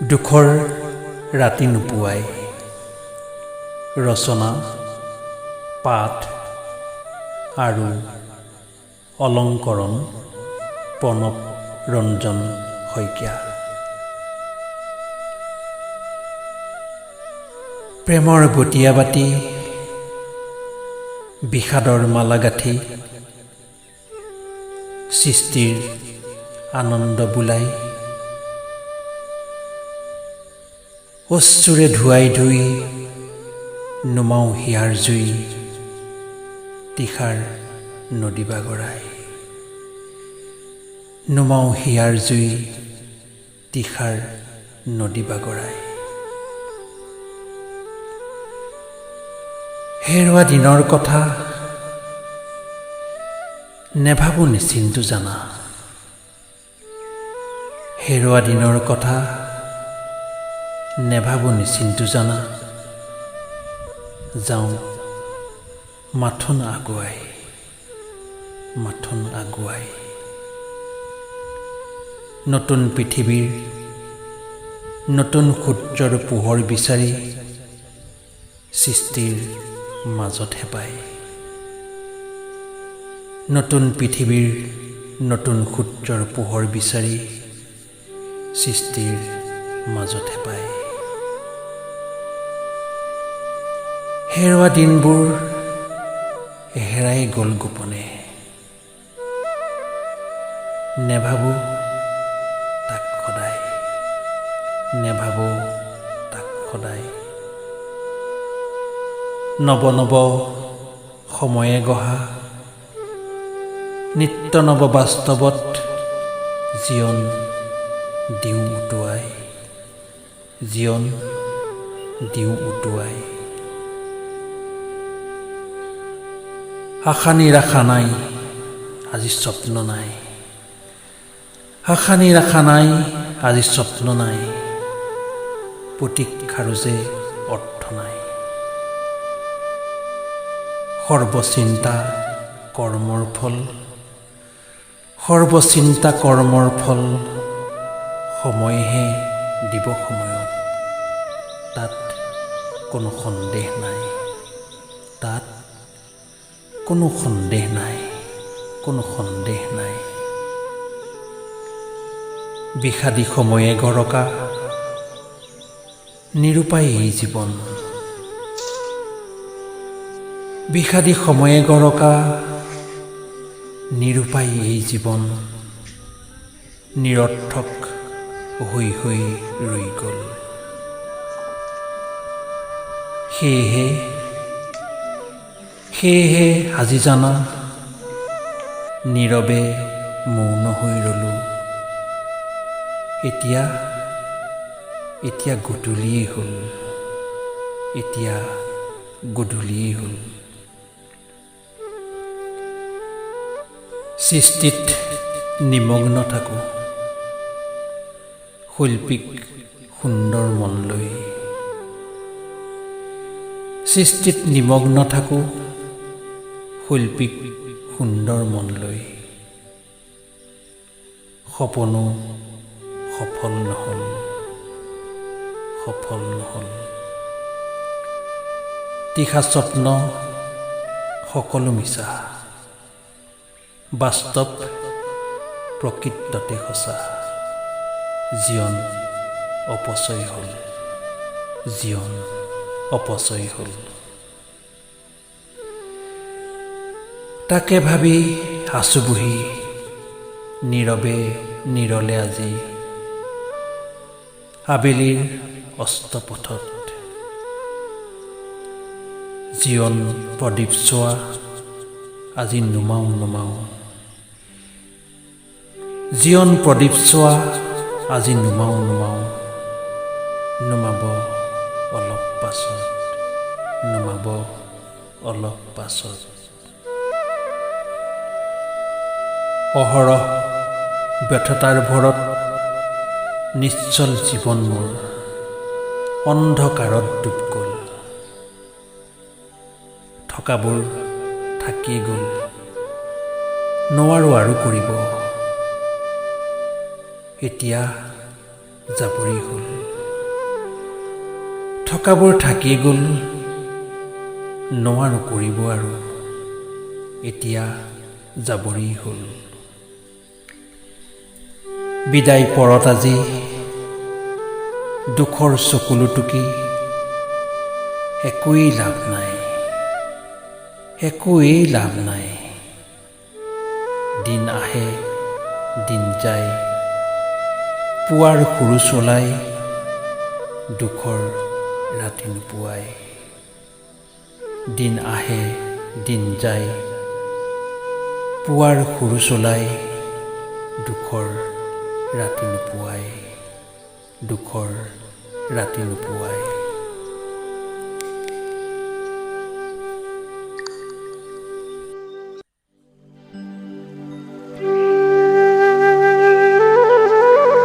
দুখৰ ৰাতি নুপুৱাই। ৰচনা পাঠ আৰু অলংকৰণ প্ৰণৱৰঞ্জন শইকীয়া। প্ৰেমৰ বতীয়া বাতি বিষাদৰ মালা গাঁঠি সৃষ্টিৰ আনন্দ বোলাই অশ্ৰুৰে ধুৱাই ধুই নুমাও হিয়াৰ জুই তীখাৰ নদী বাগৰাই। নুমাও হিয়াৰ জুই তীখাৰ নদী বাগৰাই। হেৰুৱা দিনৰ কথা নেভাবো নিশ্চিন্তু জানা। হেৰুৱা দিনৰ কথা নেভাবো নিশ্চিন্তু জানা। যাওঁ মাথোন আগুৱাই মাথোন আগুৱাই। নতুন পৃথিৱীৰ নতুন সূৰ্যৰ পোহৰ বিচাৰি সৃষ্টিৰ মাজত হেপাই। নতুন পৃথিৱীৰ নতুন সূৰ্যৰ পোহৰ বিচাৰি সৃষ্টিৰ মাজত হেপাই। হেৰুৱা দিনবোৰ হেৰাই গ'ল গোপনে। নেভাবো তাক সদায় নেভাবো তাক সদায়। নৱ নৱ সময়ে গঢ়া নিত্য নৱ বাস্তৱত জীৱন দিওঁ উটুৱাই জীৱন দিওঁ উটুৱাই। আশা নিৰাশা নাই আজি স্বপ্ন নাই। আশা নিৰাশা নাই আজি স্বপ্ন নাই। প্ৰতীক্ষাৰো যে অৰ্থ নাই। সৰ্বচিন্তা কৰ্মৰ ফল সৰ্বচিন্তা কৰ্মৰ ফল সময়েহে দিব সময়ত। তাত কোনো সন্দেহ নাই। তাত কোনো সন্দেহ নাই। কোনো সন্দেহ নাই। বিষাদী সময়ে গৰকা নিৰূপায় এই জীৱন। বিষাদী সময়ে গৰকা নিৰূপায় এই জীৱন। নিৰৰ্থক হৈ হৈ ৰৈ গ'ল। সেয়েহে আজি জানা নীৰৱে মৌন হৈ ৰ'লো। এতিয়া গধূলিয়েই হ'ল। এতিয়া গধূলিয়েই হ'ল। সৃষ্টিত নিমগ্ন থাকোঁ শৈল্পিক সুন্দৰ মন লৈ। সৃষ্টিত নিমগ্ন থাকোঁ শৈল্পিক সুন্দৰ মন লৈ। সপোনো সফল নহ'ল সফল নহ'ল। তীখা স্বপ্ন সকলো মিছা। বাস্তৱ প্ৰকৃততে সঁচা। জীৱন অপচয় হ'ল জীৱন অপচয় হ'ল। তাকে ভাবি আছো বহি নীৰৱে নীৰলে আজি। আবেলিৰ অস্তপথত জীৱন প্ৰদীপ চোৱা আজি নুমাও নুমাও। জীৱন প্ৰদীপ চোৱা আজি নুমাও নুমাও। নুমাব অলপ পাছত নুমাব অলপ পাছত। অহৰহ ব্যৰ্থতাৰ ভৰত নিশ্চল জীৱন মোৰ অন্ধকাৰত ডুব গ'ল। থকাবোৰ থাকিয়ে গ'ল নোৱাৰো আৰু কৰিব। এতিয়া যাবৰি হ'ল। থকাবোৰ থাকি গ'ল, নোৱাৰো কৰিব আৰু, এতিয়া যাবৰেই হ'ল। বিদায় পৰত আজি, দুখৰ চকুলো টুকি, একোৱেই লাভ নাই, একোৱেই লাভ নাই। দিন আহে, দিন যায়, পুৱাৰ সুৰু চলাই, দুখৰ ৰাতি নুপুৱাই। দিন আহে, দিন যায়, পুৱাৰ সুৰু চলাই, দুখৰ ৰাতি নুপুৱাই, দুখৰ ৰাতি নুপুৱাই।